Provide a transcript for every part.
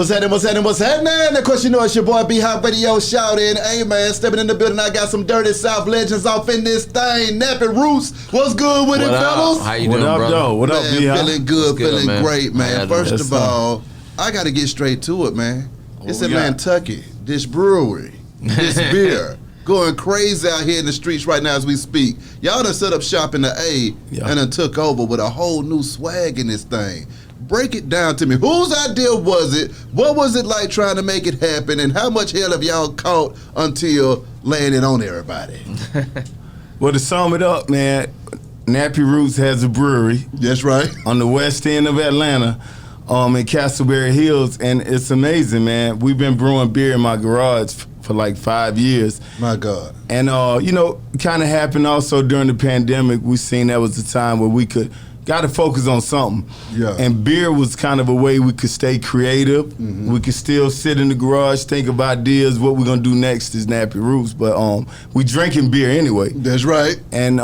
What's happening? Of course, you know it's your boy B-Hop Radio shouting. Hey, man, stepping in the building. I got some Dirty South legends off in this thing. Nappy Roots. What's good with it, fellas? How you doing, brother? Though? What up, B-Hop? Feeling good, feeling man? great, man. First of all, I got to get straight to it, man. It's ATLANTUCKY, this brewery, this beer. Going crazy out here in the streets right now as we speak. Y'all done set up shop in the A and done took over with a whole new swag in this thing. Break it down to me. Whose idea was it? What was it like trying to make it happen? And how much hell have y'all caught until laying it on everybody? Well, to sum it up, man, Nappy Roots has a brewery. That's right. On the west end of Atlanta, in Castleberry Hills, and it's amazing, man. We've been brewing beer in my garage for like 5 years. My God. And, you know, kind of happened also during the pandemic. We seen that was the time where we got to focus on something. Yeah. And beer was kind of a way we could stay creative. Mm-hmm. We could still sit in the garage, think of ideas. What we're going to do next is Nappy Roots. But we drinking beer anyway. That's right. And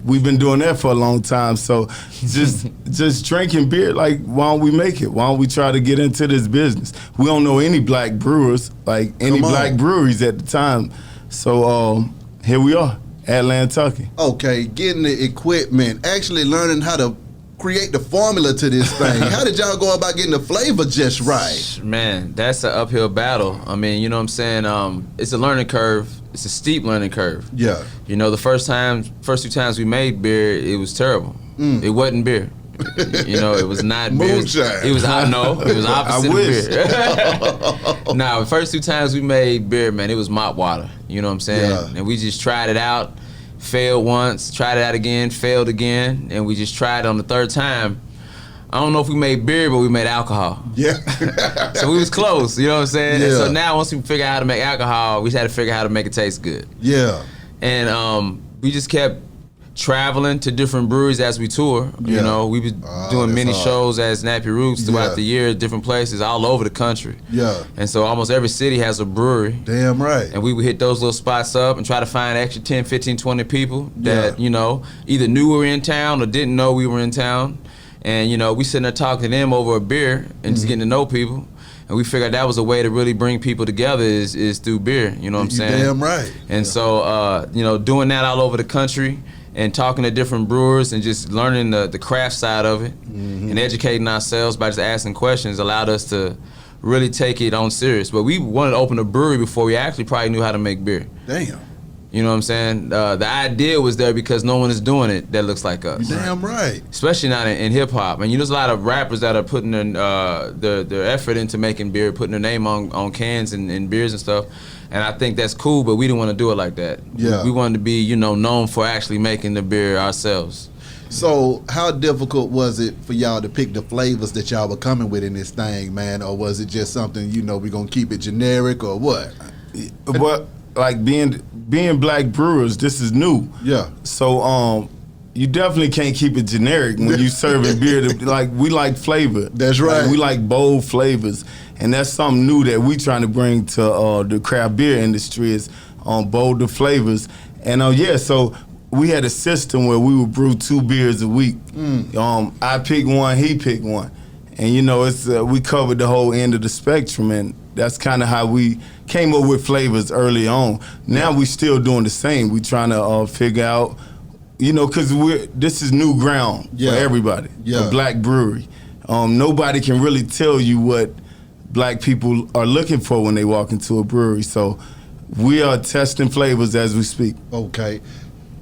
we've been doing that for a long time. So just drinking beer, like, why don't we make it? Why don't we try to get into this business? We don't know any black brewers, like any black breweries at the time. So here we are. ATLANTUCKY. Okay, getting the equipment, actually learning how to create the formula to this thing. How did y'all go about getting the flavor just right? Man, that's an uphill battle. I mean, you know what I'm saying? It's a learning curve. It's a steep learning curve. Yeah. You know, the first 2 times we made beer, it was terrible. It wasn't beer. You know, it was not beer. Moonshine. It was it was opposite of beer. Nah, the first 2 times we made beer, man, it was mop water. You know what I'm saying? Yeah. And we just tried it out, failed once, tried it out again, failed again, and we just tried it on the 3rd time. I don't know if we made beer, but we made alcohol. Yeah. So we was close, you know what I'm saying? Yeah. And so now once we figure out how to make alcohol, we just had to figure out how to make it taste good. Yeah. And we just kept traveling to different breweries as we tour. You know, we was doing many shows as Nappy Roots throughout the year, different places all over the country. Yeah. And so almost every city has a brewery. Damn right. And we would hit those little spots up and try to find extra 10, 15, 20 people that, you know, either knew we were in town or didn't know we were in town. And, you know, we sitting there talking to them over a beer and just getting to know people. And we figured that was a way to really bring people together is through beer, you know what I'm saying? Damn right. And so, you know, doing that all over the country and talking to different brewers and just learning the craft side of it and educating ourselves by just asking questions allowed us to really take it on serious. But we wanted to open a brewery before we actually probably knew how to make beer. Damn. You know what I'm saying? The idea was there because no one is doing it that looks like us. Damn right. Especially not in hip hop. And you know, there's a lot of rappers that are putting their effort into making beer, putting their name on cans and beers and stuff. And I think that's cool, but we didn't want to do it like that. Yeah. We wanted to be, you know, known for actually making the beer ourselves. So how difficult was it for y'all to pick the flavors that y'all were coming with in this thing, man? Or was it just something, you know, we're going to keep it generic or what? But like being black brewers, this is new. Yeah. So you definitely can't keep it generic when you serving beer. Like, we like flavor. That's right. Like, we like bold flavors, and that's something new that we trying to bring to the craft beer industry is bolder flavors. And yeah, so we had a system where we would brew 2 beers a week. I pick one, he pick one, and you know it's we covered the whole end of the spectrum, and that's kind of how we came up with flavors early on. Now we still doing the same. We trying to figure out, you know, because this is new ground for everybody, a black brewery. Nobody can really tell you what black people are looking for when they walk into a brewery. So we are testing flavors as we speak. Okay.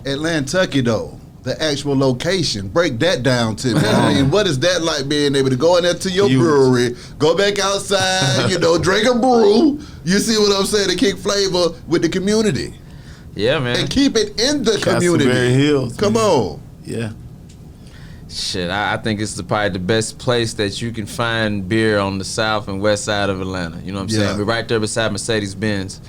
ATLANTUCKY, though, the actual location, break that down to me. I mean, what is that like being able to go in there to your brewery, go back outside, you know, drink a brew, you see what I'm saying, to kick flavor with the community. Yeah, man. And keep it in the community. Castleberry Hills. Come on. Yeah. Shit, I think it's probably the best place that you can find beer on the south and west side of Atlanta. You know what I'm saying? We're right there beside Mercedes-Benz.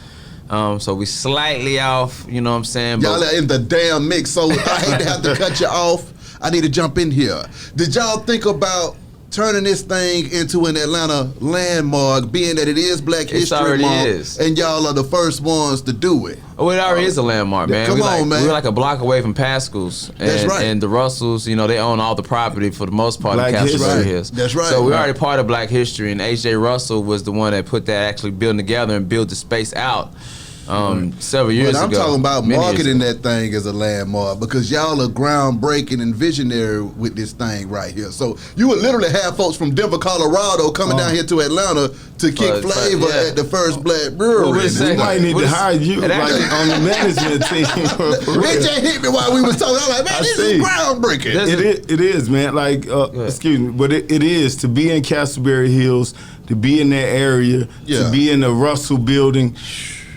So we slightly off, you know what I'm saying? Y'all are in the damn mix, so I hate to have to cut you off. I need to jump in here. Did y'all think about turning this thing into an Atlanta landmark, being that it is Black History Month, and y'all are the first ones to do it. Oh, it already is a landmark, man. Come on, man. We're like a block away from Pascal's. And, That's right. And the Russells, you know, they own all the property for the most part Black in Castleberry History. Hills. That's right. So we're already part of Black History, and H.J. Russell was the one that put that actually building together and built the space out. Several years ago. I'm talking about marketing that thing as a landmark, because y'all are groundbreaking and visionary with this thing right here. So you would literally have folks from Denver, Colorado coming down here to Atlanta to kick flavor at the first Black brewery. Well, we might need to hire you like, on the management team. It just hit me while we was talking. I'm like, man, this is groundbreaking. It is, man. Like, excuse me, but it is to be in Castleberry Hills, to be in that area, to be in the Russell building.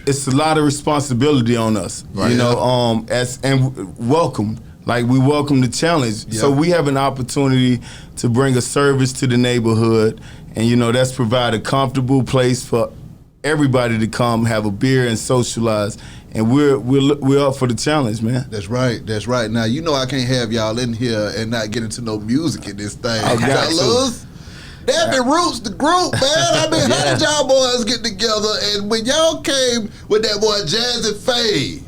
It's a lot of responsibility on us, right. You know. And welcome, like we welcome the challenge. So we have an opportunity to bring a service to the neighborhood, and you know that's provide a comfortable place for everybody to come have a beer and socialize. And we're up for the challenge, man. That's right. That's right. Now you know I can't have y'all in here and not get into no music in this thing. Fellas. Nappy Roots, the group, man. I mean, how did y'all boys get together? And when y'all came with that boy Jazzy Faye,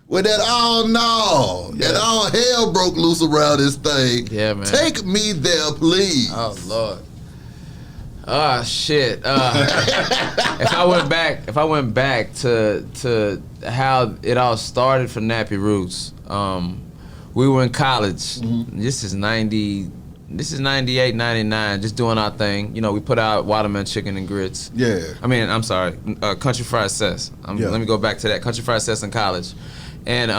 with that Awnaw, and all hell broke loose around this thing. Yeah, man. Take me there, please. Oh Lord. Oh shit. If I went back to how it all started for Nappy Roots, we were in college. This is 98, 99, just doing our thing. You know, we put out watermelon chicken and grits. Yeah. I mean, I'm sorry, country fried cess. Let me go back to that, country fried cess in college. And,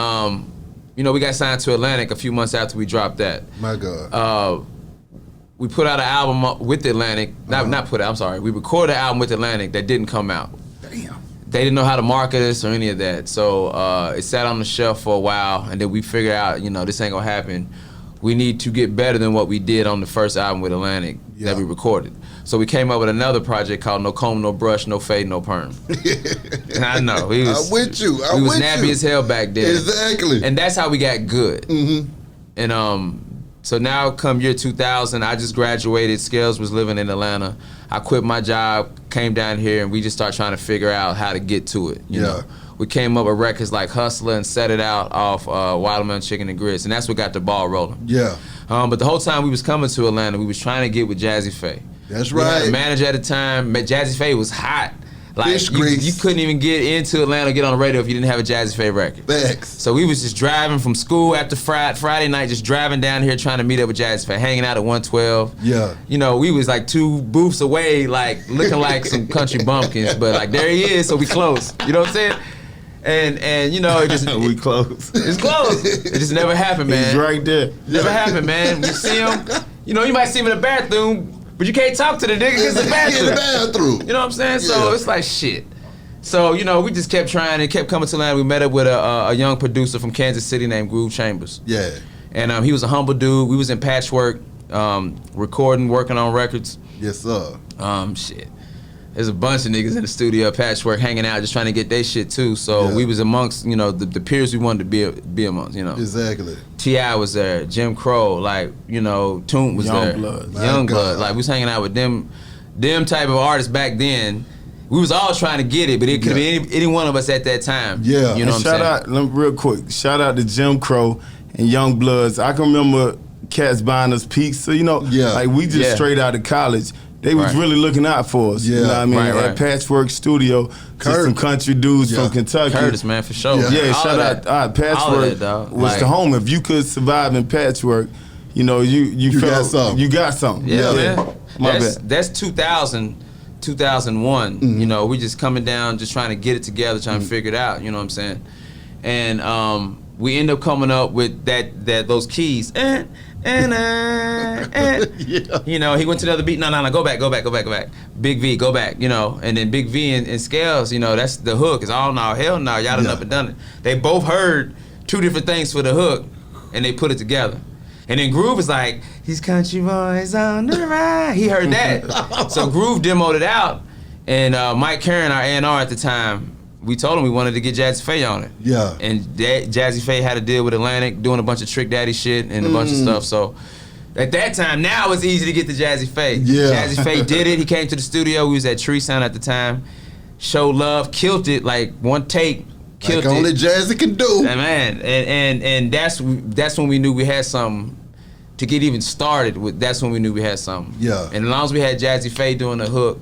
you know, we got signed to Atlantic a few months after we dropped that. My God. We put out an album with Atlantic, we recorded an album with Atlantic that didn't come out. Damn. They didn't know how to market us or any of that. So it sat on the shelf for a while, and then we figured out, you know, this ain't gonna happen. We need to get better than what we did on the first album with Atlantic that we recorded. So we came up with another project called No Comb, No Brush, No Fade, No Perm. And I know. I'm with you. We was nappy as hell back then. Exactly. And that's how we got good. And so now come year 2000, I just graduated. Scales was living in Atlanta. I quit my job, came down here, and we just started trying to figure out how to get to it. You know? We came up with records like Hustler and Set It Out off Watermelon Chicken and Grits, and that's what got the ball rolling. Yeah. But the whole time we was coming to Atlanta, we was trying to get with Jazzy Faye. That's right. We had a manager at the time. Jazzy Faye was hot. Like you couldn't even get into Atlanta, get on the radio if you didn't have a Jazzy Faye record. Thanks. So we was just driving from school after Friday night, just driving down here trying to meet up with Jazzy Faye, hanging out at 112. Yeah. You know, we was like 2 booths away, like looking like some country bumpkins, but like there he is, so we close. You know what I'm saying? And you know, it just we close. It's close. It just never happened, man. He's right there. Never happened, man. We see him. You know, you might see him in the bathroom, but you can't talk to the nigga because the bathroom. In the bathroom. You know what I'm saying? So it's like shit. So you know, we just kept trying and kept coming to Atlanta. We met up with a young producer from Kansas City named Groove Chambers. Yeah. And he was a humble dude. We was in Patchwork, recording, working on records. Yes, sir. Shit. There's a bunch of niggas in the studio at Patchwork hanging out, just trying to get their shit too. So we was amongst, you know, the peers we wanted to be amongst, you know. Exactly. T.I. was there, Jim Crow, like, you know, Toon was there. Youngblood. Like, we was hanging out with them type of artists back then. We was all trying to get it, but it could be any one of us at that time. Yeah. You know what I'm saying? Out, real quick, shout out to Jim Crow and Youngbloods. I can remember cats buying us pizza, you know, like we just straight out of college. They was really looking out for us. You know what I mean? At Patchwork Studio, just some country dudes from Kentucky. Curtis, man, for sure. Yeah, shout out. Patchwork was the home. If you could survive in Patchwork, you know, you felt, got something. You got something. Yeah, man. That's 2000, 2001. You know, we just coming down, just trying to get it together, trying to figure it out. You know what I'm saying? And we end up coming up with those keys. You know, he went to the other beat. No, go back. Big V, go back. You know, and then Big V and Scales. You know, that's the hook. It's all now, hell no, y'all done up and done it. They both heard 2 different things for the hook, and they put it together. And then Groove is like, these country boys on the ride. He heard that, so Groove demoed it out, and Mike Karen, our A&R at the time, we told him we wanted to get Jazzy Faye on it. And Jazzy Faye had a deal with Atlantic, doing a bunch of Trick Daddy shit and a bunch of stuff. So At that time, now it's easy to get the Jazzy Faye. Yeah. Jazzy Faye did it. He came to the studio. We was at Tree Sound at the time. Showed love, killed it, like one take, killed like it. only Jazzy can do. Yeah, man, and that's when we knew we had something to get even started with. That's when we knew we had something. Yeah. And as long as we had Jazzy Faye doing the hook,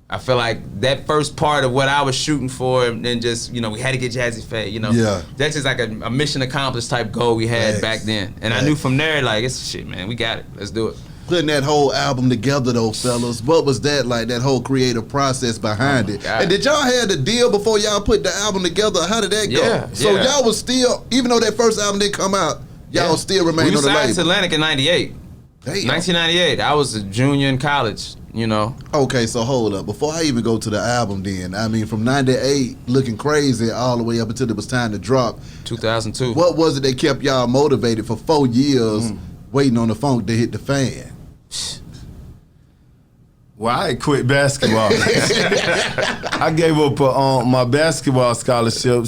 I feel like that first part of what I was shooting for, and then just, we had to get Jazzy Faye, Yeah. That's just like a mission accomplished type goal we had back then. And I knew from there, like, it's shit, man, we got it. Let's do it. Putting that whole album together, though, fellas, what was that like? That whole creative process behind it. God. And did y'all have the deal before y'all put the album together? How did that go? Yeah, So yeah. y'all was still, even though that first album didn't come out, y'all still remained we on the signed label. to Atlantic in '98. Damn. 1998. I was a junior in college. Okay, so hold up. Before I even go to the album, then I mean, from '98, looking crazy, all the way up until it was time to drop. 2002. What was it that kept y'all motivated for 4 years, waiting on the funk to hit the fan? Well, I had quit basketball. I gave up my basketball scholarship,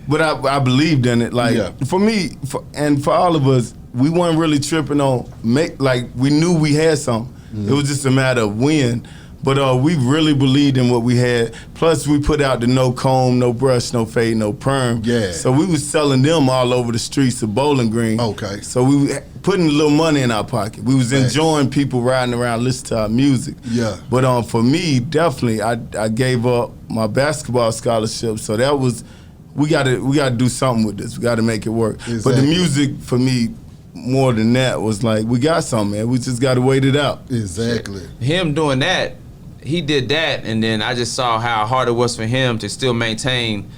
but I believed in it. Like for me, and for all of us, we weren't really tripping on we knew we had something. It was just a matter of when. But we really believed in what we had. Plus, we put out the no comb, no brush, no fade, no perm. Yeah. So we was selling them all over the streets of Bowling Green. Okay. So we were putting a little money in our pocket. We was enjoying people riding around listening to our music. Yeah. But for me, definitely, I gave up my basketball scholarship. So that was, we got to do something with this. We got to make it work. Exactly. But the music for me, more than that, was like, we got something, man. We just got to wait it out. Exactly. Him doing that, he did that, and then I just saw how hard it was for him to still maintain.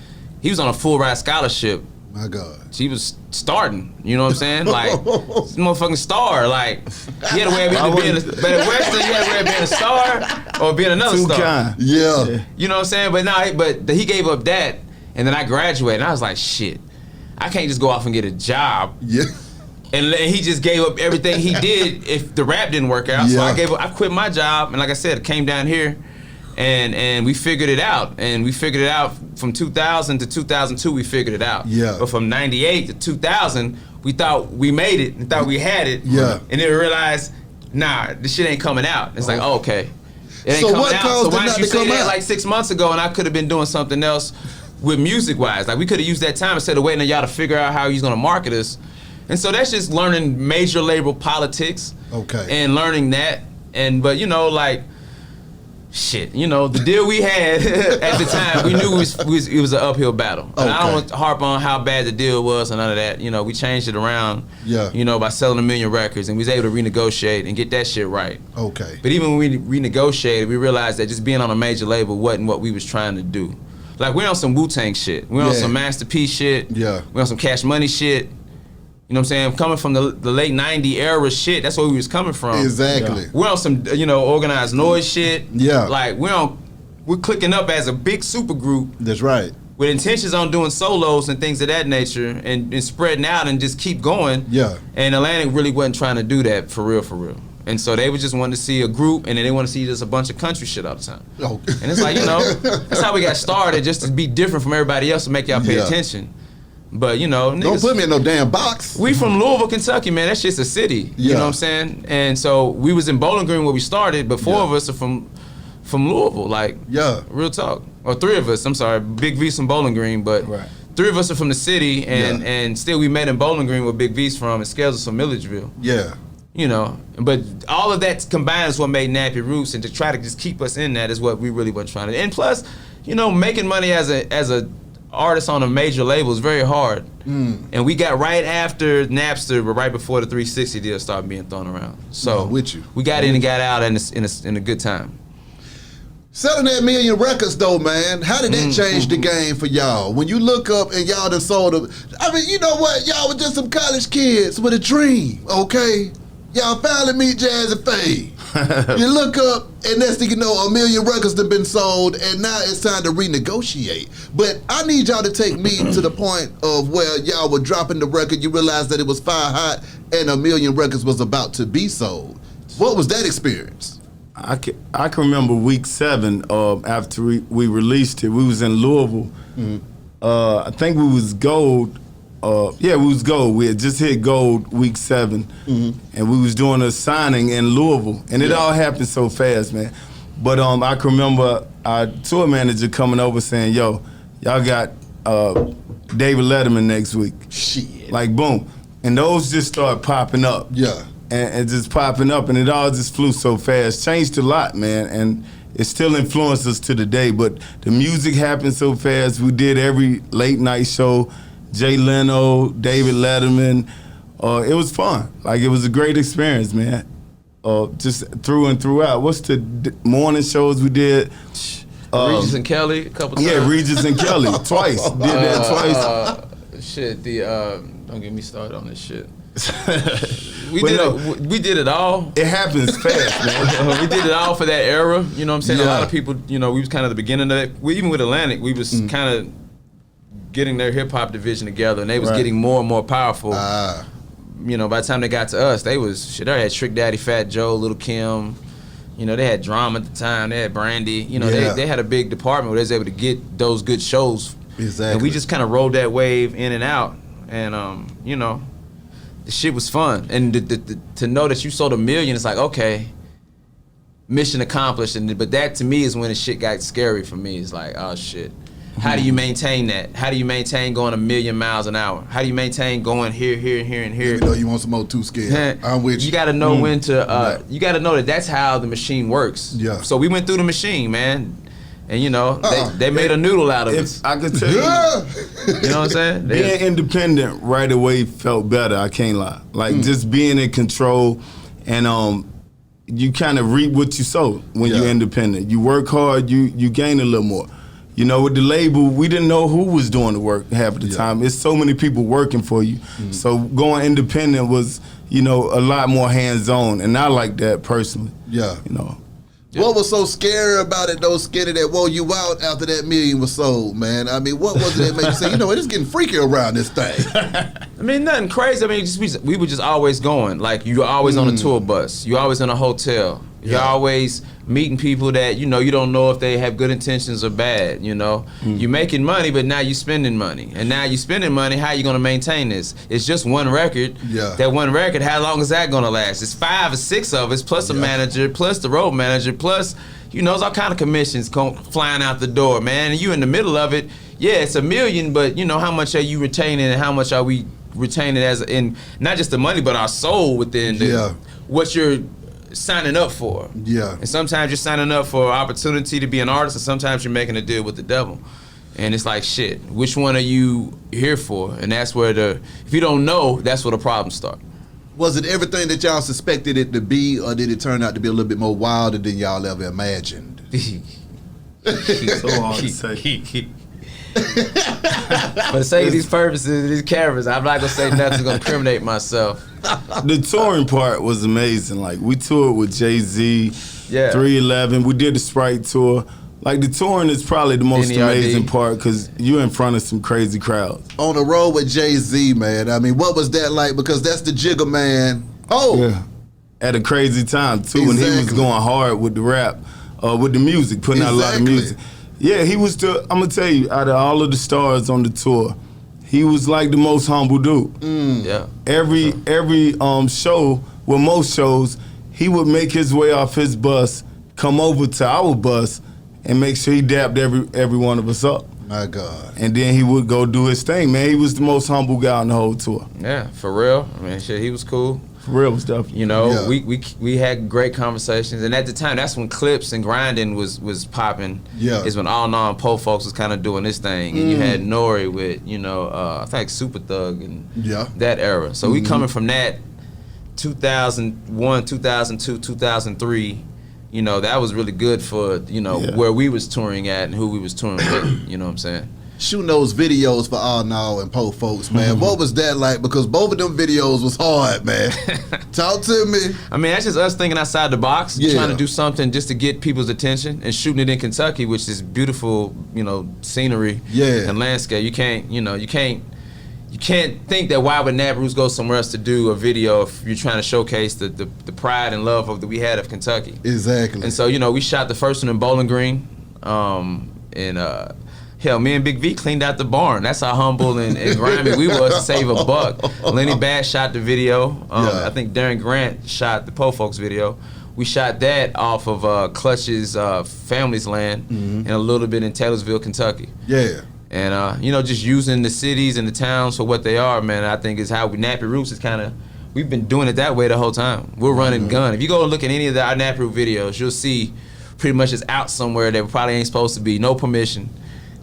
He was on a full ride scholarship. My God. He was starting, you know what I'm saying? Like, this motherfucking star. Like, he had a way of either being but at Western, he had a way of being a star or being another star. Kind. Yeah. You know what I'm saying? But he gave up that, and then I graduated, and I was like, shit, I can't just go off and get a job. Yeah. And he just gave up everything he did if the rap didn't work out. Yeah. So I quit my job, and like I said, I came down here, and we figured it out. And we figured it out from 2000 to 2002. We figured it out. Yeah. But from '98 to 2000, we thought we made it and thought we had it. Yeah. And then we realized, nah, this shit ain't coming out. It's like, oh, okay, it ain't So coming what out. caused So it why not didn't you to say come that out? like 6 months ago? And I could have been doing something else with music wise. Like we could have used that time instead of waiting on y'all to figure out how he's gonna market us. And so that's just learning major label politics. Okay. And learning that. But shit, the deal we had at the time, we knew it was an uphill battle. And I don't want to harp on how bad the deal was and none of that. We changed it around, by selling 1 million records, and we was able to renegotiate and get that shit right. Okay. But even when we renegotiated, we realized that just being on a major label wasn't what we was trying to do. Like, we're on some Wu-Tang shit. We're on some Master P shit. Yeah. We're on some Cash Money shit. You know what I'm saying? Coming from the late '90s era shit, that's where we was coming from. Exactly. Yeah. We're on some, organized noise shit. Yeah. Like, we're clicking up as a big super group. That's right. With intentions on doing solos and things of that nature and spreading out and just keep going. Yeah. And Atlantic really wasn't trying to do that for real. And so they would just want to see a group, and then they want to see just a bunch of country shit all the time. Oh. And it's like, that's how we got started, just to be different from everybody else to make y'all pay attention. But, niggas, Don't put me in no damn box. we from Louisville, Kentucky, man. That's just a city. You know what I'm saying? And so we was in Bowling Green where we started, but 4 of us are from Louisville, like, real talk. Or 3 of us, I'm sorry. Big V's from Bowling Green, but 3 of us are from the city, and still we met in Bowling Green where Big V's from, and Scales is from Milledgeville. Yeah. But all of that combined is what made Nappy Roots, and to try to just keep us in that is what we really were trying to. And plus, making money as a artist on a major label is very hard. And we got right after Napster, but right before the 360 deal started being thrown around. So with you. We got in and got out in a good time. Selling that 1 million records though, man, how did that change the game for y'all? When you look up and y'all done sold them, I mean, you know what? Y'all were just some college kids with a dream, okay? Y'all finally meet Jazzy Faye. You look up, and next thing you know, 1 million records have been sold, and now it's time to renegotiate. But I need y'all to take me to the point of where y'all were dropping the record, you realized that it was fire hot, and 1 million records was about to be sold. What was that experience? I can remember week 7 after we released it. We was in Louisville. I think we was gold, we was gold. We had just hit gold week 7, and we was doing a signing in Louisville, and it all happened so fast, man. But I can remember our tour manager coming over saying, "Yo, y'all got David Letterman next week." Shit. Like boom, and those just started popping up. Yeah. And just popping up, and it all just flew so fast. Changed a lot, man, and it still influences us to the day. But the music happened so fast. We did every late night show. Jay Leno, David Letterman. It was fun. Like, it was a great experience, man. Just through and throughout. What's the morning shows we did? Regis and Kelly a couple times. Yeah, Regis and Kelly twice. Did that twice. Don't get me started on this shit. We did it all. It happens fast, man. We did it all for that era. You know what I'm saying? Yeah. A lot of people, we was kind of the beginning of it. Even with Atlantic, we was kind of getting their hip hop division together, and they was getting more and more powerful. By the time they got to us, they had Trick Daddy, Fat Joe, Lil' Kim. They had Drama at the time. They had Brandy. They had a big department where they was able to get those good shows. Exactly. And we just kind of rode that wave in and out. And, the shit was fun. And to know that you sold 1 million, it's like, okay, mission accomplished. But that, to me, is when the shit got scary for me. It's like, oh, shit. How do you maintain that? How do you maintain going 1 million miles an hour? How do you maintain going here, and here? Even though you want some more too scared. I'm with you. You got to know when to, you got to know that that's how the machine works. Yeah. So we went through the machine, man. And, they made a noodle out of us. I could tell you. You know what I'm saying? Being independent right away felt better, I can't lie. Like, just being in control, and you kind of reap what you sow when you're independent. You work hard, you gain a little more. With the label, we didn't know who was doing the work half of the time. It's so many people working for you. So going independent was, a lot more hands-on, and I like that personally. Yeah. What was so scary about it, though, Skinny, that wore you out after that 1 million was sold, man? I mean, what was it that made you say, it's getting freaky around this thing? I mean, nothing crazy. I mean, we were just always going. Like, you were always on a tour bus. You always in a hotel. You're always meeting people that, you don't know if they have good intentions or bad, You're making money, but now you're spending money. And now you're spending money, how are you going to maintain this? It's just one record. Yeah. That one record, how long is that going to last? It's 5 or 6 of us, plus a manager, plus the road manager, plus, there's all kind of commissions flying out the door, man. And you in the middle of it, it's 1 million, but, how much are you retaining and how much are we retaining as in not just the money, but our soul within what you're signing up for. Yeah. And sometimes you're signing up for opportunity to be an artist, and sometimes you're making a deal with the devil. And it's like, shit, which one are you here for? And that's where if you don't know, that's where the problems start. Was it everything that y'all suspected it to be, or did it turn out to be a little bit more wilder than y'all ever imagined? So hard to say. For the sake of these purposes, these cameras, I'm not gonna say nothing's gonna incriminate myself. The touring part was amazing. Like, we toured with Jay-Z, 311. We did the Sprite tour. Like, the touring is probably the most amazing part because you're in front of some crazy crowds. On the road with Jay-Z, man. I mean, what was that like? Because that's the Jigga Man. At a crazy time too, when he was going hard with the rap, with the music, putting out a lot of music. Yeah, he was I'm gonna tell you, out of all of the stars on the tour, he was like the most humble dude. Yeah. Every show, well, most shows, he would make his way off his bus, come over to our bus, and make sure he dapped every one of us up. My God. And then he would go do his thing, man. He was the most humble guy on the whole tour. Yeah, for real. I mean, shit, he was cool. For real stuff. We had great conversations, and at the time, that's when Clips and Grinding was popping. Yeah, is when Awnaw and Po Folks was kind of doing this thing, and you had Nori with I think Super Thug and that era. So we coming from that 2001, 2002, 2003. That was really good for where we was touring at and who we was touring with. You know what I'm saying? Shooting those videos for Awnaw and Po Folks, man. What was that like? Because both of them videos was hard, man. Talk to me. I mean, that's just us thinking outside the box, trying to do something just to get people's attention, and shooting it in Kentucky, which is beautiful, scenery and landscape. You can't think that why would Nappy Roots go somewhere else to do a video if you're trying to showcase the pride and love that we had of Kentucky. Exactly. And so, we shot the first one in Bowling Green, Hell, me and Big V cleaned out the barn. That's how humble and grimy we was to save a buck. Lenny Bass shot the video. I think Darren Grant shot the Po Folks video. We shot that off of Clutch's family's land and a little bit in Taylorsville, Kentucky. Yeah. And, you know, just using the cities and the towns for what they are, man, I think is how Nappy Roots is kind of, we've been doing it that way the whole time. We're running gun. If you go and look at any of our Nappy Root videos, you'll see pretty much it's out somewhere that probably ain't supposed to be. No permission.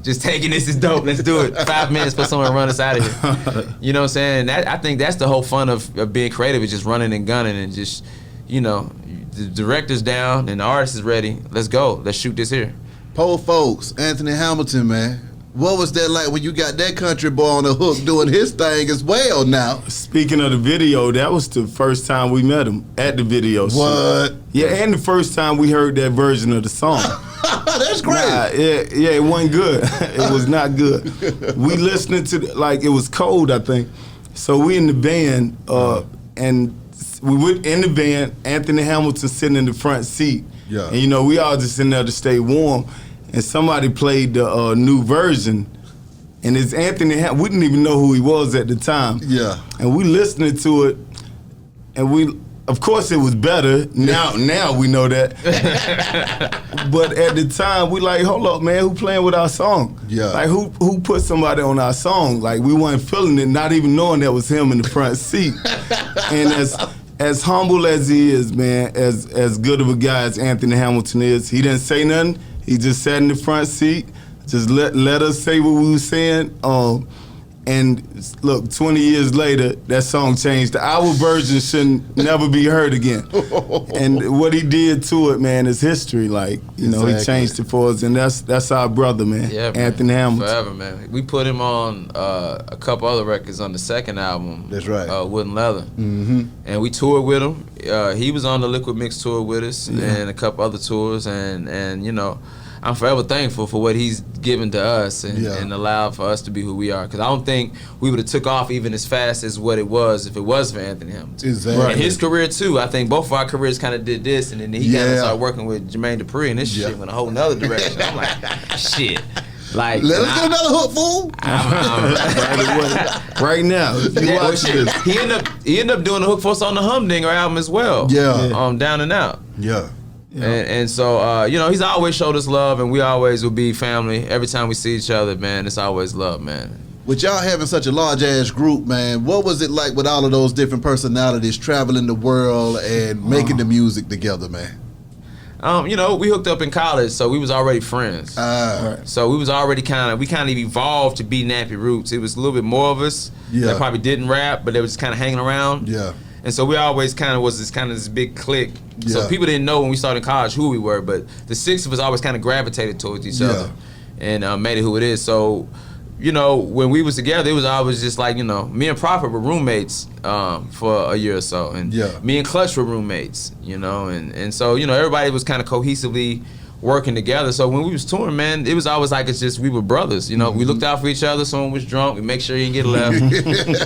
Just taking this is dope. Let's do it. 5 minutes for someone to run us out of here. You know what I'm saying? And I think that's the whole fun of being creative, is just running and gunning and just, you know, the director's down and the artist is ready. Let's go. Let's shoot this here. Po Folks, Anthony Hamilton, man. What was that like when you got that country boy on the hook doing his thing as well now? Speaking of the video, that was the first time we met him at the video shoot. What? Yeah, and the first time we heard that version of the song. That's great. Yeah, it wasn't good. It was not good. We listening to, like, it was cold, I think. So we in the van, and we went in the van, Anthony Hamilton sitting in the front seat. Yeah. And, you know, we all just in there to stay warm. And somebody played the new version, and it's Anthony we didn't even know who he was at the time. Yeah. And we listening to it, and of course it was better. Now we know that. But at the time, we like, hold up, man, who playing with our song? Yeah. Like, who put somebody on our song? Like, we weren't feeling it, not even knowing that was him in the front seat. And as humble as he is, man, as good of a guy as Anthony Hamilton is, he didn't say nothing. He just sat in the front seat, just let us say what we were saying. And look, 20 years later, that song changed. Our version shouldn't never be heard again. And what he did to it, man, is history. Like, you know, he changed it for us, and that's our brother, man, Anthony Hamilton. Forever, man. We put him on a couple other records on the second album. That's right. Wood and Leather. And we toured with him. He was on the Liquid Mix tour with us and a couple other tours, and you know, I'm forever thankful for what he's given to us and allowed for us to be who we are. Because I don't think we would have took off even as fast as what it was if it was for Anthony Hamilton. Exactly. And his career too. I think both of our careers kind of did this, and then he kind of started working with Jermaine Dupri, and this shit went a whole nother direction. I'm like, shit. Like, let us get another hook, fool. Right now, if you watch this. He ended up doing the hook for us on the Humdinger album as well. Yeah. Down and Out. Yeah. And so, you know, he's always showed us love, and we always will be family. Every time we see each other, man, it's always love, man. With y'all having such a large-ass group, man, what was it like with all of those different personalities traveling the world and making the music together, man? You know, we hooked up in college, so we was already friends. So we was already we kind of evolved to be Nappy Roots. It was a little bit more of us that probably didn't rap, but they was kind of hanging around. Yeah. And so we always kind of was this big clique. So people didn't know when we started in college who we were, but the six of us always kind of gravitated towards each other and made it who it is. So, you know, when we was together, it was always just like, you know, me and Prophet were roommates for a year or so. And me and Clutch were roommates, you know. And so, you know, everybody was kind of cohesively working together. So when we was touring, man, it was always like it's just we were brothers. You know, we looked out for each other. Someone was drunk, we make sure he didn't get left.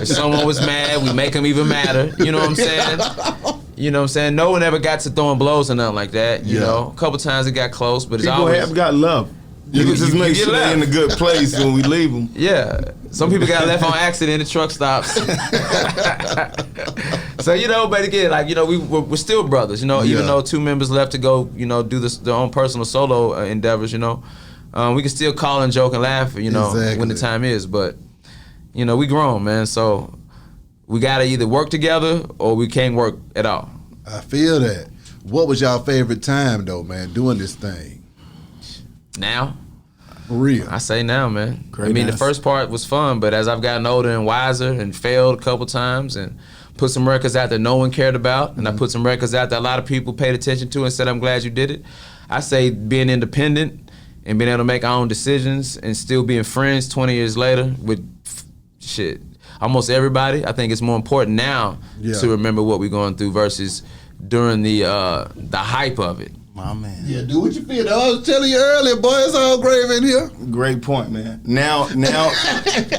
If someone was mad, we make him even madder. You know what I'm saying? You know what I'm saying? No one ever got to throwing blows or nothing like that. You know, a couple times it got close, but it's people always have got love. You can just make sure they're in a good place when we leave them. Yeah. Some people got left on accident at truck stops. So, you know, but again, like, you know, we're still brothers, you know, even though two members left to go, you know, do their own personal solo endeavors, you know. We can still call and joke and laugh, you know, when the time is. But, you know, we grown, man. So we got to either work together or we can't work at all. I feel that. What was y'all favorite time, though, man, doing this thing? Now. For real. I say now, man. The first part was fun, but as I've gotten older and wiser and failed a couple times and put some records out that no one cared about, and I put some records out that a lot of people paid attention to and said, I'm glad you did it. I say being independent and being able to make our own decisions and still being friends 20 years later with almost everybody, I think it's more important now to remember what we're going through versus during the hype of it. My man. Yeah, do what you feel. I was telling you earlier, boy, it's all grave in here. Great point, man. Now,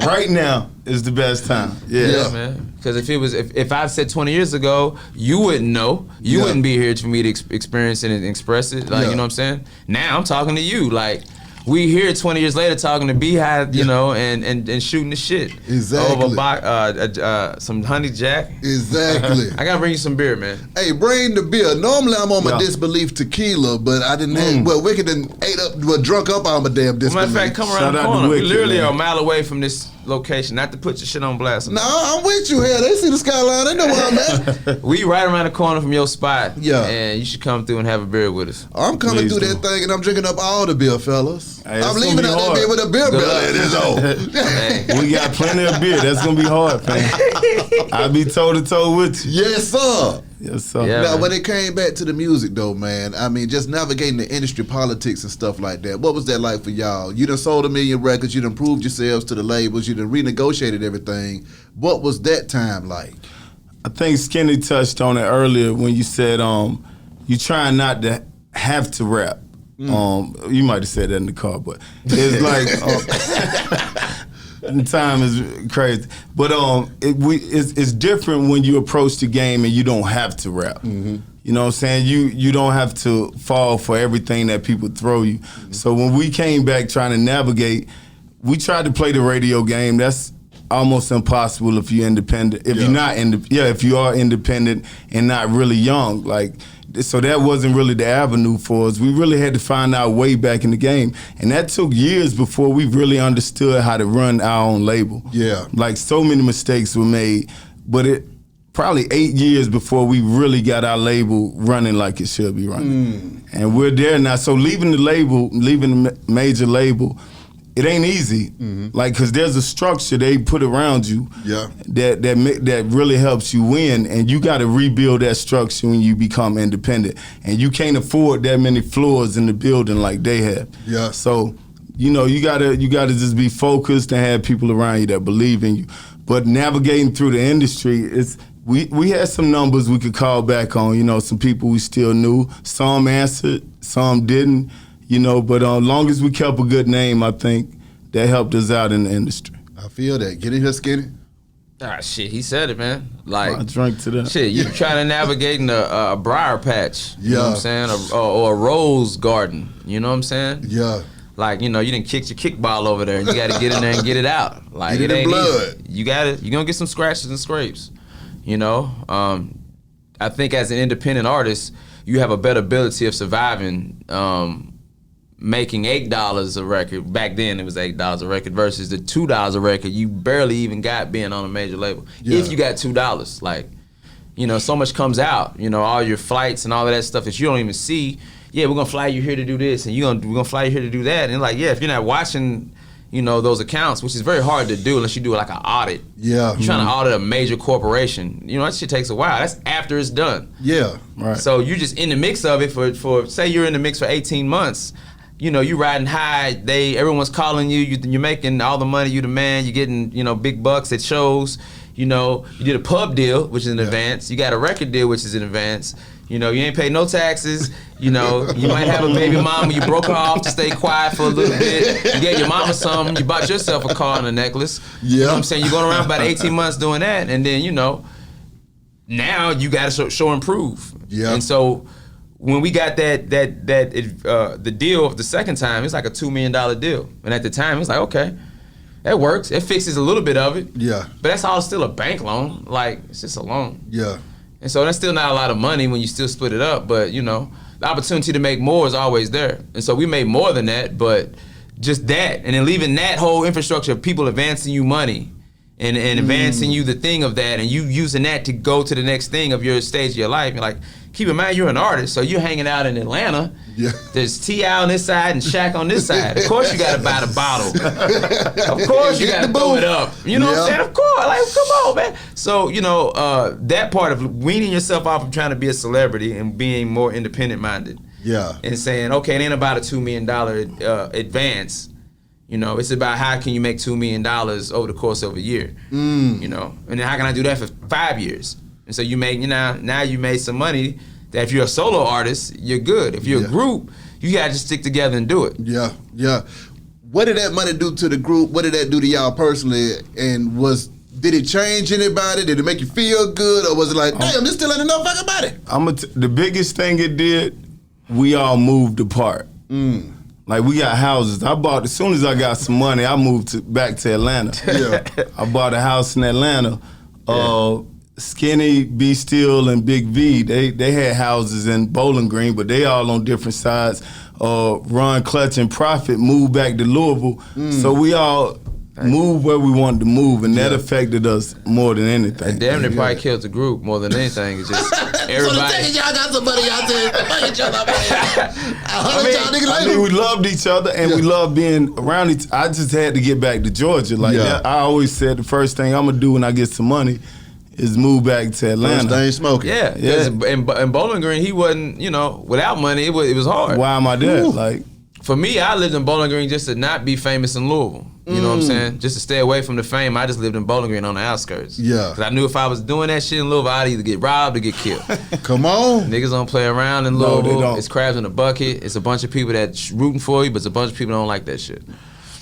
right now is the best time. Yeah, man. Because if I said 20 years ago, you wouldn't know. You wouldn't be here for me to experience it and express it. Like, you know what I'm saying? Now I'm talking to you. Like, we here 20 years later talking to Beehive, you know, and shooting the shit. Exactly. Over some honey jack. Exactly. I gotta bring you some beer, man. Hey, bring the beer. Normally I'm on my disbelief tequila, but I didn't have, well, Wicked done drunk up on my damn disbelief. Matter of fact, come around the corner. We literally are a mile away from this location. Not to put your shit on blast. No, I'm with you here. They see the skyline. They know where I'm at. We right around the corner from your spot. Yeah. And you should come through and have a beer with us. I'm coming through that thing and I'm drinking up all the beer, fellas. Hey, I'm leaving out that beer with a beer belly in his own. We got plenty of beer. That's going to be hard, man. I'll be toe-to-toe with you. Yes, sir. Yes, sir. Yeah, now, when it came back to the music, though, man, I mean, just navigating the industry politics and stuff like that, what was that like for y'all? You done sold 1 million records, you done proved yourselves to the labels, you done renegotiated everything. What was that time like? I think Skinny touched on it earlier when you said you trying not to have to rap. You might have said that in the car, but it's like time is crazy. But it's different when you approach the game and you don't have to rap. You know what I'm saying? You don't have to fall for everything that people throw you. So when we came back trying to navigate, we tried to play the radio game. That's almost impossible if you're independent. If you're not if you are independent and not really young, like. So that wasn't really the avenue for us. We really had to find our way back in the game. And that took years before we really understood how to run our own label. Yeah. Like so many mistakes were made, but it probably 8 years before we really got our label running like it should be running. And we're there now. So leaving the major label, it ain't easy, like, cause there's a structure they put around you, that really helps you win, and you got to rebuild that structure when you become independent, and you can't afford that many floors in the building like they have. Yeah. So, you know, you gotta just be focused and have people around you that believe in you. But navigating through the industry, we had some numbers we could call back on. You know, some people we still knew, some answered, some didn't. You know, but long as we kept a good name, I think that helped us out in the industry. I feel that. Get in here, Skinny. Ah, shit, he said it, man. Like, I drank to that. Shit, you trying to navigate in a briar patch. You know what I'm saying? Or a rose garden. You know what I'm saying? Yeah. Like, you know, you didn't kick your kickball over there and you got to get in there and get it out. Like, it ain't blood. Easy. You're going to get some scratches and scrapes. You know? I think as an independent artist, you have a better ability of surviving making $8 a record. Back then it was $8 a record versus the $2 a record you barely even got being on a major label. If you got $2, like, you know, so much comes out, you know, all your flights and all of that stuff that you don't even see. Yeah, we're gonna fly you here to do this, and we're gonna fly you here to do that. And like, yeah, if you're not watching, you know, those accounts, which is very hard to do unless you do like an audit. Yeah. You're trying to audit a major corporation. You know, that shit takes a while. That's after it's done. Yeah. Right. So you're just in the mix of it for say you're in the mix for 18 months. You know, you riding high, everyone's calling you, you're making all the money, you the man, you're getting, you know, big bucks at shows. You know, you did a pub deal, which is in advance. You got a record deal, which is in advance. You know, you ain't paid no taxes. You know, you might have a baby mama, you broke her off to stay quiet for a little bit. You gave your mama something, you bought yourself a car and a necklace. Yeah. You know what I'm saying? You're going around about 18 months doing that, and then, you know, now you got to show and prove. Yeah. And so when we got the deal the second time, it's like a $2 million deal. And at the time, it's like, okay, that works. It fixes a little bit of it. Yeah. But that's all still a bank loan. Like, it's just a loan. Yeah. And so that's still not a lot of money when you still split it up. But, you know, the opportunity to make more is always there. And so we made more than that, but just that. And then leaving that whole infrastructure of people advancing you money and advancing you the thing of that, and you using that to go to the next thing of your stage of your life. You're like, keep in mind, you're an artist, so you're hanging out in Atlanta. Yeah. There's T.I. on this side and Shaq on this side. Of course you got to buy the bottle. Of course you got to throw it up. You know what I'm saying? Of course. Like, come on, man. So, you know, that part of weaning yourself off from trying to be a celebrity and being more independent-minded. Yeah. And saying, okay, it ain't about a $2 million advance. You know, it's about how can you make $2 million over the course of a year. You know, and then how can I do that for 5 years? And so you make, you know, now you made some money that if you're a solo artist, you're good. If you're a group, you gotta just stick together and do it. Yeah, yeah. What did that money do to the group? What did that do to y'all personally? And did it change anybody? Did it make you feel good? Or was it like, damn, this still ain't enough fucking money? The biggest thing it did, we all moved apart. Like, we got houses. As soon as I got some money, I moved back to Atlanta. Yeah. I bought a house in Atlanta. Skinny, B Steel, and Big V, they had houses in Bowling Green, but they all on different sides. Ron, Clutch, and Profit moved back to Louisville. So we all moved where we wanted to move, and that affected us more than anything. And damn, they probably killed the group more than anything. It's just everybody. So y'all got somebody out there. I mean, we loved each other, and we loved being around each other. I just had to get back to Georgia. Like I always said, the first thing I'm going to do when I get some money is move back to Atlanta. First thing smoking. Yeah. In Bowling Green, he wasn't, without money, it was hard. Why am I there? Ooh. Like, for me, I lived in Bowling Green just to not be famous in Louisville. You know what I'm saying? Just to stay away from the fame. I just lived in Bowling Green on the outskirts. Yeah. Because I knew if I was doing that shit in Louisville, I'd either get robbed or get killed. Come on. Niggas don't play around in No, they Louisville. don't. It's crabs in a bucket. It's a bunch of people that's rooting for you, but it's a bunch of people that don't like that shit.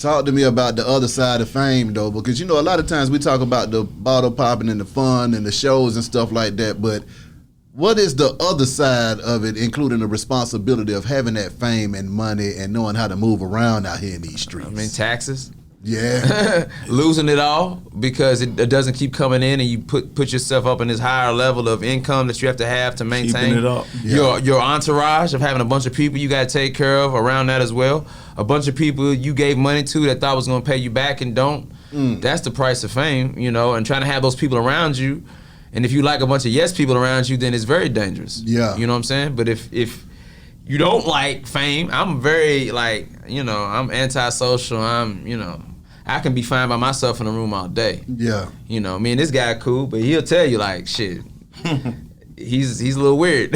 Talk to me about the other side of fame, though, because, a lot of times we talk about the bottle popping and the fun and the shows and stuff like that, but what is the other side of it, including the responsibility of having that fame and money and knowing how to move around out here in these streets? I mean, taxes. Yeah. Losing it all because it doesn't keep coming in, and you put yourself up in this higher level of income that you have to maintain. Keeping it up. Your entourage of having a bunch of people you got to take care of around that as well. A bunch of people you gave money to that thought was going to pay you back and don't. That's the price of fame, and trying to have those people around you. And if you like a bunch of yes people around you, then it's very dangerous. Yeah. You know what I'm saying? But if you don't like fame, I'm very I'm antisocial. I can be fine by myself in a room all day. Yeah. Me and this guy cool, but he'll tell you like shit. He's a little weird.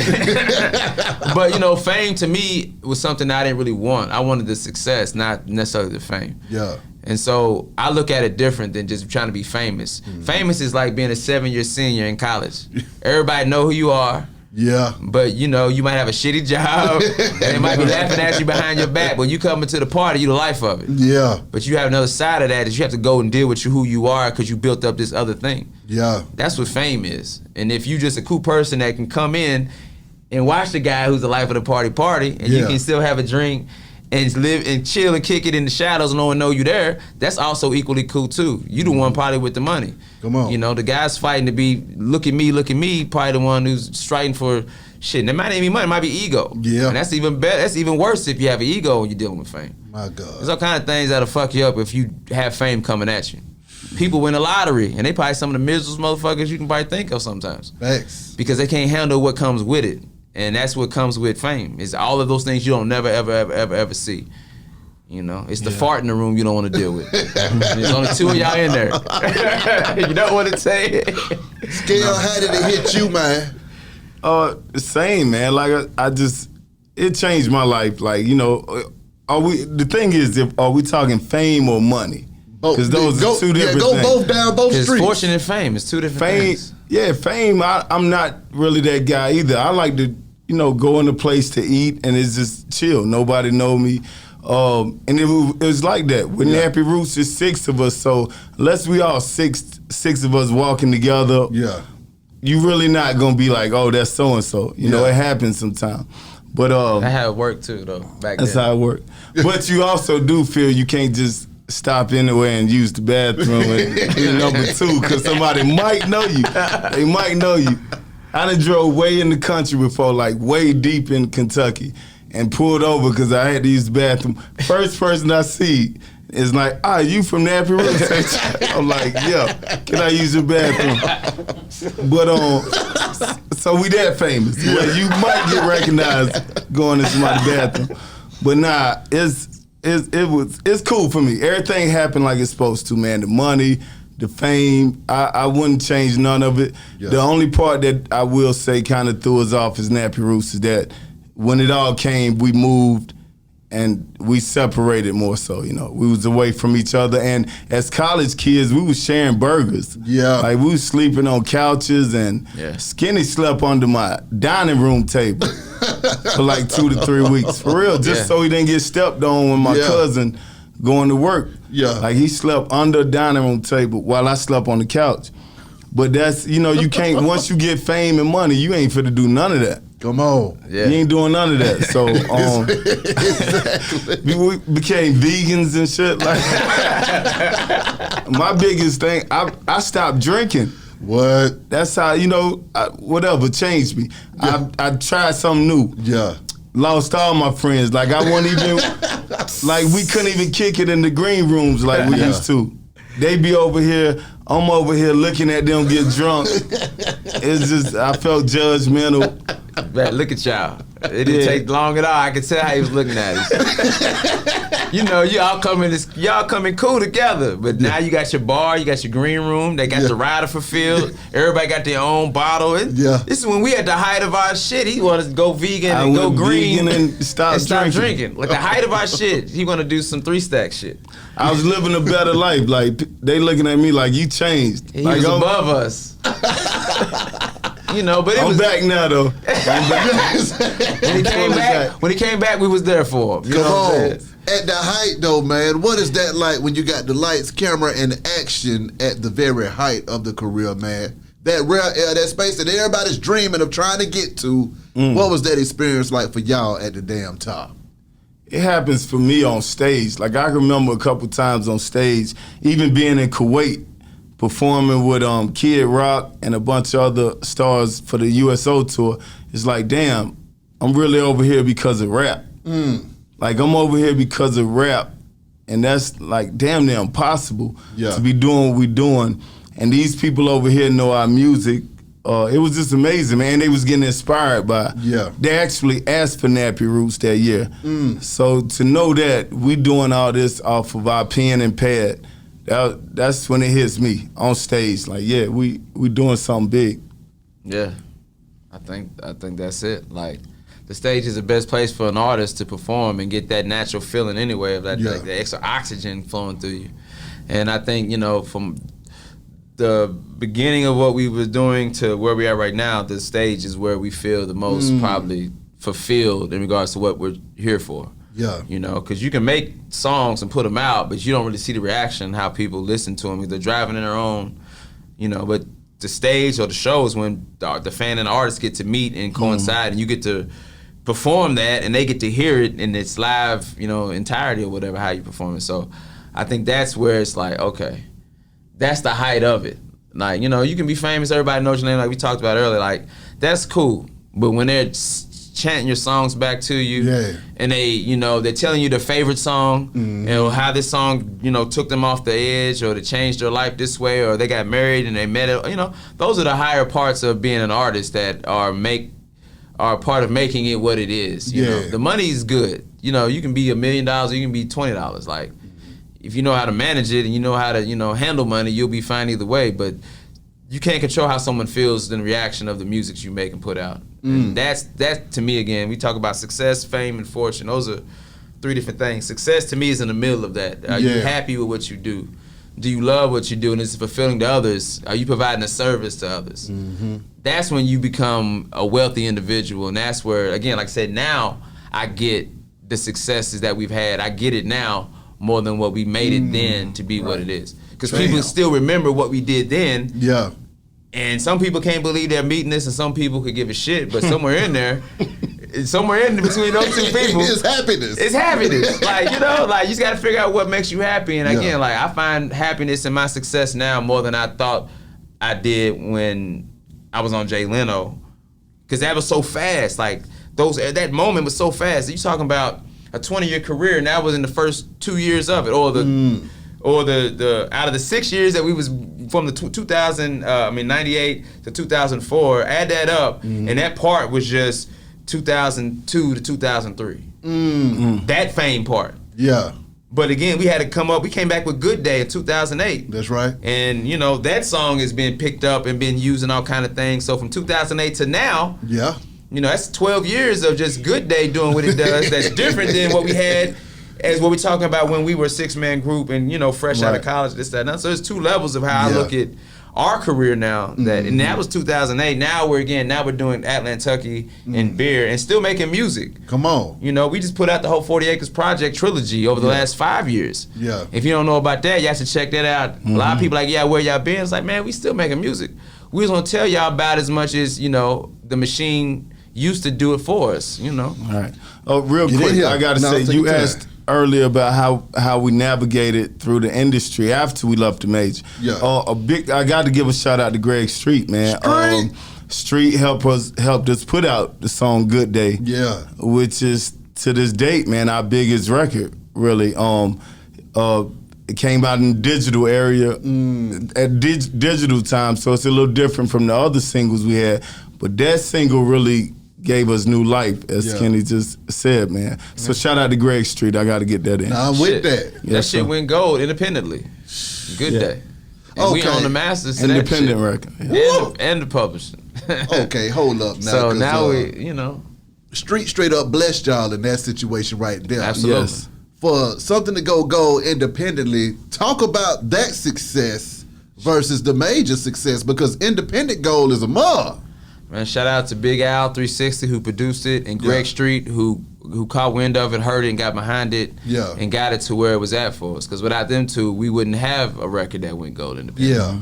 But fame to me was something I didn't really want. I wanted the success, not necessarily the fame. Yeah. And so I look at it different than just trying to be famous. Famous is like being a 7-year senior in college. Everybody know who you are. Yeah. But you might have a shitty job and they might be laughing at you behind your back. When you come into the party, you the life of it. Yeah. But you have another side of that is you have to go and deal with who you are because you built up this other thing. Yeah. That's what fame is. And if you just a cool person that can come in and watch the guy who's the life of the party, and you can still have a drink and live and chill and kick it in the shadows and no one know you there, that's also equally cool too. You the one probably with the money. Come on. The guy's fighting to be look at me, probably the one who's striding for shit. And it might not even be money, it might be ego. Yeah. And that's even better. That's even worse if you have an ego when you're dealing with fame. My God. There's all kind of things that'll fuck you up if you have fame coming at you. People win the lottery and they probably some of the miserable motherfuckers you can probably think of sometimes. Facts. Because they can't handle what comes with it. And that's what comes with fame. Is all of those things you don't never, ever see. It's the fart in the room you don't want to deal with. There's only 2 of y'all in there. You don't want to say it. Scale, how did it hit you, man? The same, man. Like it changed my life. Like, the thing is, are we talking fame or money? Because those are two different things. Go both down both streets. It's fortune and fame. It's two different things. Yeah, fame, I'm not really that guy either. I like to, go in a place to eat and it's just chill. Nobody know me. And it was like that. With Nappy Roots, there's 6 of us, so unless we all six of us walking together, you really not gonna be like, oh, that's so-and-so. It happens sometimes. But that how it worked too, though, back then. That's how it worked. But you also do feel you can't just stop anywhere and use the bathroom and be number 2 because somebody might know you. They might know you. I done drove way in the country before, like way deep in Kentucky, and pulled over because I had to use the bathroom. First person I see is like, you from Nappy Roots? I'm like, yeah, can I use your bathroom? But so we that famous. Where you might get recognized going into somebody's bathroom. But nah, it's cool for me. Everything happened like it's supposed to, man. The money, the fame, I wouldn't change none of it. Yeah. The only part that I will say kind of threw us off as Nappy Roots is that when it all came, we moved and we separated more so, We was away from each other, and as college kids, we was sharing burgers. Yeah. Like, we was sleeping on couches, and Skinny slept under my dining room table for like 2 to 3 weeks. For real, just so he didn't get stepped on when my cousin going to work. Yeah. Like, he slept under a dining room table while I slept on the couch. But that's, you can't, once you get fame and money, you ain't finna do none of that. Come on. Yeah. You ain't doing none of that. So Exactly. we became vegans and shit. Like my biggest thing, I stopped drinking. What? That's how, whatever changed me. Yeah. I tried something new. Yeah. Lost all my friends. Like I wasn't even, like we couldn't even kick it in the green rooms like we used to. They be over here, I'm over here looking at them get drunk. It's just, I felt judgmental. Man, look at y'all. It didn't take long at all. I could tell how he was looking at us. Y'all coming cool together. But now you got your bar, you got your green room, they got the rider fulfilled. Everybody got their own bottle. This is when we at the height of our shit. He wanted to go vegan and go green and stop drinking. Like the height of our shit, he want to do some 3-stack shit. I was living a better life. Like they looking at me like you changed. He like, was above us. But it I'm was back now though. When he came back, we was there for him. Come on. At the height though, man, what is that like when you got the lights, camera, and action at the very height of the career, man? That that space that everybody's dreaming of trying to get to. What was that experience like for y'all at the damn top? It happens for me on stage. Like I can remember a couple times on stage, even being in Kuwait, performing with Kid Rock and a bunch of other stars for the USO tour. It's like, damn, I'm really over here because of rap. Like I'm over here because of rap, and that's like damn near impossible to be doing what we doing. And these people over here know our music. It was just amazing, man. They was getting inspired by. They actually asked for Nappy Roots that year. So to know that we doing all this off of our pen and pad, that's when it hits me on stage. Like, yeah, we doing something big. Yeah, I think that's it. Like, the stage is the best place for an artist to perform and get that natural feeling anyway of that, like, the extra oxygen flowing through you. And I think, from the beginning of what we was doing to where we are right now, the stage is where we feel the most probably fulfilled in regards to what we're here for. Because you can make songs and put them out, but you don't really see the reaction, how people listen to them. They're driving in their own, but the stage or the show is when the fan and the artist get to meet and coincide, and you get to perform that, and they get to hear it in its live, entirety or whatever, how you perform it. So I think that's where it's like, okay, that's the height of it. Like, you can be famous, everybody knows your name, like we talked about earlier, like, that's cool. But when they're chanting your songs back to you, and they're telling you their favorite song, how this song, took them off the edge, or they changed their life this way, or they got married and they met it, those are the higher parts of being an artist that are part of making it what it is. You know, the money is good. You can be $1 million, or you can be $20. Like, if you know how to manage it and you know how to, handle money, you'll be fine either way. But you can't control how someone feels in the reaction of the music you make and put out. And that to me, again, we talk about success, fame, and fortune. Those are 3 different things. Success to me is in the middle of that. Are you happy with what you do? Do you love what you do and is it fulfilling to others? Are you providing a service to others? That's when you become a wealthy individual, and that's where, again, like I said, now I get the successes that we've had. I get it now more than what we made it then to be what it is. Because people still remember what we did then. And some people can't believe they're meeting this, and some people could give a shit, but somewhere in there, somewhere in between those two people, it's happiness. It's happiness. Like, you just got to figure out what makes you happy. And again, like, I find happiness in my success now more than I thought I did when I was on Jay Leno, because that was so fast. Like, that moment was so fast. You talking about a 20-year career, and that was in the first 2 years of it, or the out of the 6 years that we was from the 98 to 2004. Add that up, and that part was just 2002 to 2003. That fame part. But again, we had to come up. We came back with Good Day in 2008. That's right. And that song has been picked up and been used in all kind of things. So from 2008 to now, that's 12 years of just Good Day doing what it does. That's different than what we had as what we're talking about when we were a 6-man group and fresh out of college, this, that, and that. So there's 2 levels of how I look at our career now. And that was 2008. Now we're doing ATLANTUCKY and beer and still making music. Come on. We just put out the whole 40 Acres Project trilogy over the last 5 years. If you don't know about that, you have to check that out. A lot of people like, where y'all been? It's like, man, we still making music. We was gonna tell y'all about as much as, the machine used to do it for us, you know. All right. Oh, real quick, I got to say, you asked earlier about how we navigated through the industry after we left the major. Yeah. I got to give a shout out to Greg Street, man. Street helped us put out the song "Good Day." Yeah. Which is to this date, man, our biggest record. Really. It came out in the digital area at digital time, so it's a little different from the other singles we had. But that single really gave us new life, as Kenny just said, man. So shout out to Greg Street. I got to get that in. I'm with that. That shit went gold independently. Good Day. And we on the masters to independent that shit. record. And the publishing. Okay, hold up now. So now we, you know. Street straight up blessed y'all in that situation right there. Absolutely. Yes. For something to go independently, talk about that success versus the major success, because independent gold is a mug. Man, shout out to Big Al 360 who produced it, and Greg Street who caught wind of it, heard it, and got behind it, and got it to where it was at for us. Because without them two, we wouldn't have a record that went gold independent. Yeah.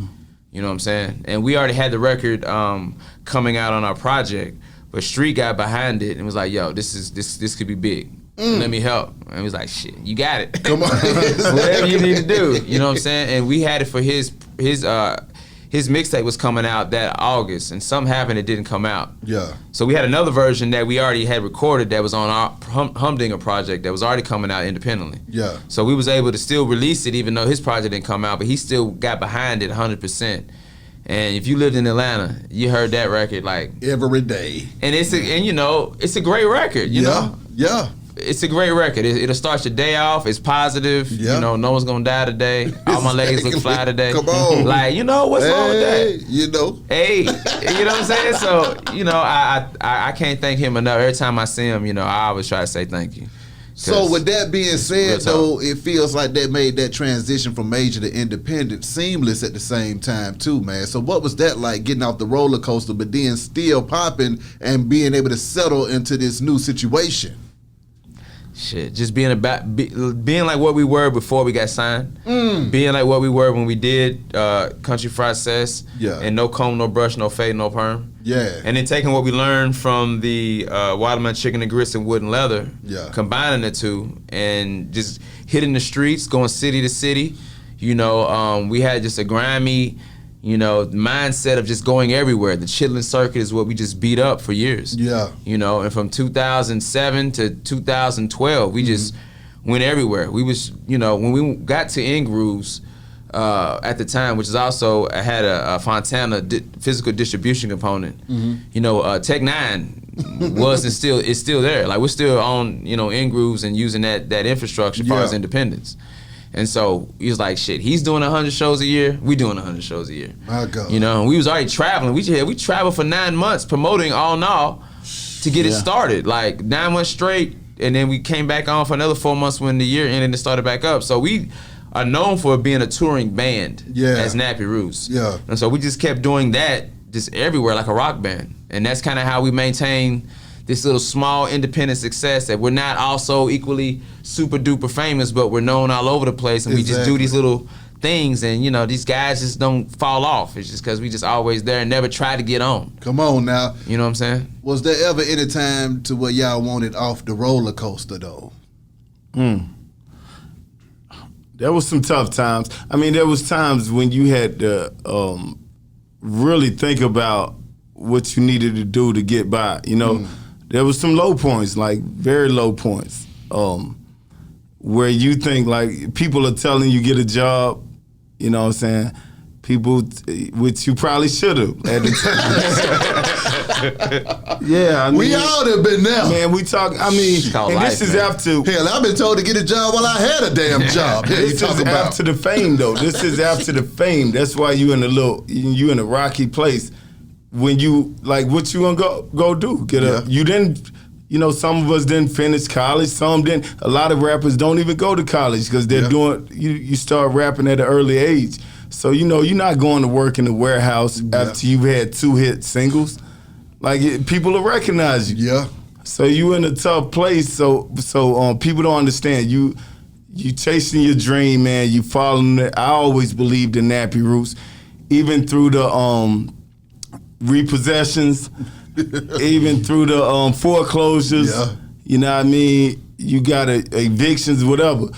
You know what I'm saying? And we already had the record coming out on our project, but Street got behind it and was like, "Yo, this could be big. Let me help." And he was like, "Shit, you got it. Come on, whatever you need to do." You know what I'm saying? And we had it for his mixtape was coming out that August, and something happened, it didn't come out. Yeah. So we had another version that we already had recorded that was on our Humdinger project that was already coming out independently. Yeah. So we was able to still release it even though his project didn't come out, but he still got behind it 100%. And if you lived in Atlanta, you heard that record like every day. And it's a great record, you know? Yeah. It's a great record. It'll start your day off. It's positive. Yeah. You know, no one's gonna die today. All my legs look fly today. Come on. Like, you know, what's wrong with that? You know. Hey, you know what I'm saying? So, you know, I can't thank him enough. Every time I see him, you know, I always try to say thank you. So with that being said, though, it feels like that made that transition from major to independent seamless at the same time too, man. So what was that like, getting off the roller coaster but then still popping and being able to settle into this new situation? Shit, just being like what we were before we got signed, being like what we were when we did Country Fried Cess, and No Comb, No Brush, No Fade, No Perm. Yeah. And then taking what we learned from the Watermelon Chicken and Grits and Wood and Leather, combining the two, and just hitting the streets, going city to city. You know, we had just a grimy, you know, mindset of just going everywhere. The chitlin circuit is what we just beat up for years. Yeah. You know, and from 2007 to 2012, we just went everywhere. We was, you know, when we got to In Grooves at the time, which is also had a Fontana physical distribution component. You know, Tech 9 was and still is still there. Like, we're still on, you know, In Grooves and using that infrastructure as far as independence. And so he was like, shit, he's doing 100 shows a year, we doing 100 shows a year. My God. You know, and we was already traveling. We traveled for 9 months promoting Awnaw to get it started. Like 9 months straight, and then we came back on for another 4 months when the year ended and it started back up. So we are known for being a touring band as Nappy Roots. Yeah. And so we just kept doing that just everywhere like a rock band. And that's kind of how we maintain this little small independent success, that we're not also equally super duper famous, but we're known all over the place, and we just do these little things, and you know, these guys just don't fall off. It's just because we just always there and never try to get on. Come on now. You know what I'm saying? Was there ever any time to where y'all wanted off the roller coaster though? There was some tough times. I mean, there was times when you had to really think about what you needed to do to get by, you know. There was some low points, like very low points, where you think like people are telling you get a job, you know what I'm saying? People, which you probably should have at the time. Yeah, I mean, we all have been there. Man, we talk, I mean, and this is after. Hell, I've been told to get a job while I had a damn job. This is after the fame though. This is after the fame. That's why you in a rocky place. When you, like, what you gonna go do? You didn't, you know, some of us didn't finish college, some didn't. A lot of rappers don't even go to college because they're doing, you start rapping at an early age. So, you know, you're not going to work in the warehouse after you've had 2 hit singles. Like, people will recognize you. Yeah. So you in a tough place, so people don't understand. You chasing your dream, man, you following it. I always believed in Nappy Roots, even through the repossessions, even through the foreclosures. Yeah. You know what I mean? You got evictions, whatever.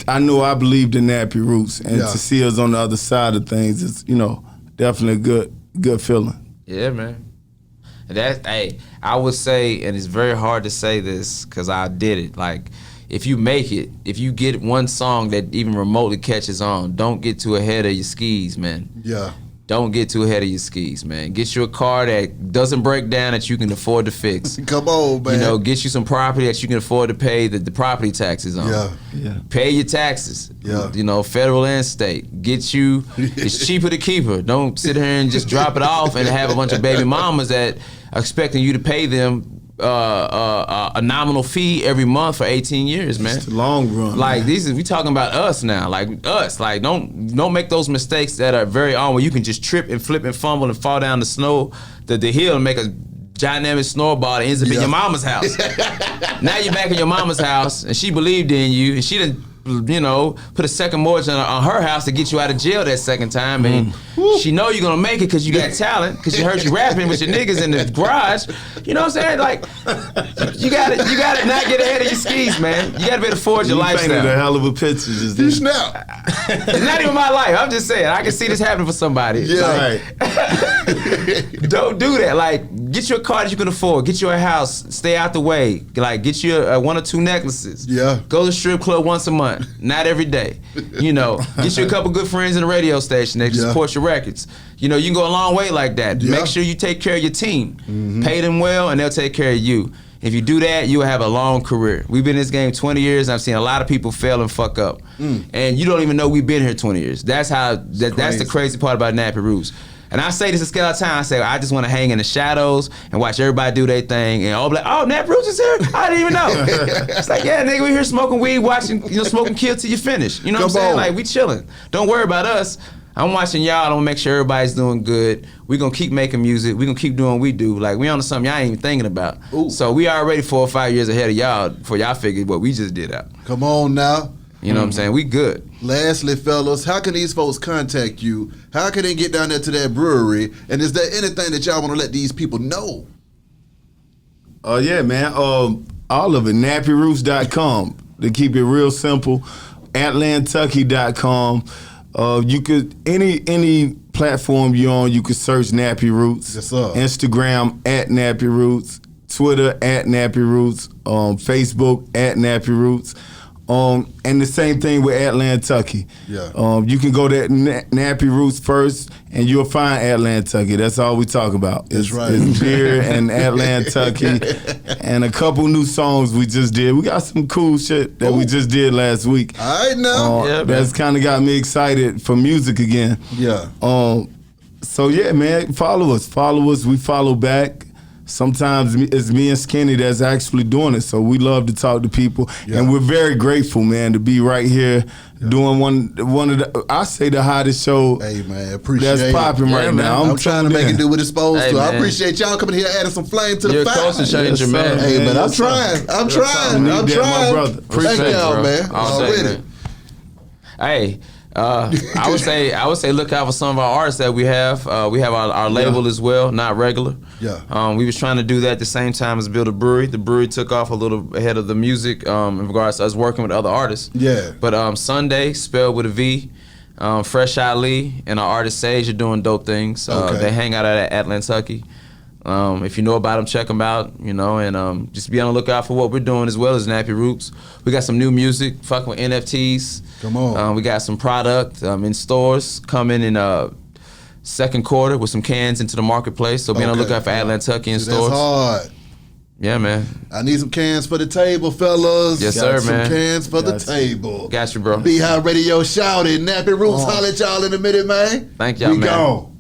I know I believed in Nappy Roots, and to see us on the other side of things is, definitely a good feeling. Yeah, man. I would say, and it's very hard to say this because I did it. Like, if you make it, if you get one song that even remotely catches on, don't get too ahead of your skis, man. Yeah. Don't get too ahead of your skis, man. Get you a car that doesn't break down that you can afford to fix. Come on, man. Get you some property that you can afford to pay the property taxes on. Yeah. Pay your taxes. Yeah. Federal and state. Get you, it's cheaper to keep her. Don't sit here and just drop it off and have a bunch of baby mamas that are expecting you to pay them a nominal fee every month for 18 years, man. It's the long run. Like, we talking about us now. Like, us. Like, don't make those mistakes that are very on where you can just trip and flip and fumble and fall down the hill and make a dynamic snowball that ends up in your mama's house. Now you're back in your mama's house and she believed in you and she didn't put a second mortgage on her house to get you out of jail that second time, and she know you're gonna make it because you got talent, because she heard you rapping with your niggas in the garage. You know what I'm saying? Like, you gotta not get ahead of your skis, man. You gotta be able to forge your lifestyle. You painted a hell of a picture just then. Snap. It's not even my life. I'm just saying, I can see this happening for somebody. Yeah. Don't do that. Like, get you a car that you can afford. Get you a house. Stay out the way. Like, get you one or two necklaces. Yeah. Go to the strip club once a month. Not every day. Get you a couple good friends in the radio station that support your records. You can go a long way like that. Yeah. Make sure you take care of your team. Pay them well, and they'll take care of you. If you do that, you'll have a long career. We've been in this game 20 years, and I've seen a lot of people fail and fuck up. And you don't even know we've been here 20 years. That's the crazy part about Nappy Roots. And I say this a scale of time. I say, I just want to hang in the shadows and watch everybody do their thing. And all be like, oh, Nappy Roots is here? I didn't even know. It's like, yeah, nigga, we here smoking weed, watching, smoking Kill till you finish. You know what I'm saying? Like, we chilling. Don't worry about us. I'm watching y'all. I'm gonna make sure everybody's doing good. We're gonna keep making music. We're gonna keep doing what we do. Like, we on to something y'all ain't even thinking about. Ooh. So we already 4 or 5 years ahead of y'all before y'all figured what we just did out. Come on now. You know what I'm saying? We good. Lastly, fellas, how can these folks contact you? How can they get down there to that brewery? And is there anything that y'all want to let these people know? Yeah, man. All of it. NappyRoots.com. To keep it real simple. ATLANTUCKY.com. You could any platform you're on, you could search Nappy Roots. Yes, sir. Instagram @Nappy Roots. Twitter @Nappy Roots. Facebook @Nappy Roots. And the same thing with ATLANTUCKY. Yeah. You can go to Nappy Roots first, and you'll find ATLANTUCKY. That's all we talk about. That's right. It's beer and ATLANTUCKY, and a couple new songs we just did. We got some cool shit that we just did last week. All right, now. That's kind of got me excited for music again. Yeah. So yeah, man, follow us. We follow back. Sometimes it's me and Skinny that's actually doing it, so we love to talk to people, and we're very grateful, man, to be right here doing one of the, I say, the hottest show. Hey, man, appreciate that's popping right now. I'm trying to make it do what it's supposed to. Man. I appreciate y'all coming here adding some flame to You're the a fire. culture changer, man. Hey, man, I'm Yes, trying. I'm trying. my brother. Thank y'all, man. Already. Hey, I would say look out for some of our artists that we have. We have our label as well, Not Regular. Yeah. We was trying to do that at the same time as build a brewery. The brewery took off a little ahead of the music in regards to us working with other artists. Yeah. But Sunday, spelled with a V, Fresh Ali and our artist Sage are doing dope things. Okay. They hang out at ATLANTUCKY. If you know about them, check them out, and just be on the lookout for what we're doing as well as Nappy Roots. We got some new music, fucking with NFTs. Come on. We got some product in stores coming in second quarter with some cans into the marketplace. So be on the lookout for ATLANTUCKY in stores. That's hard. Yeah, man. I need some cans for the table, fellas. Yes, Got sir, man. Some cans for the table. Got you, bro. Beehive Radio shouted. Nappy Roots, holla at y'all in a minute, man. Thank y'all, man. We gone.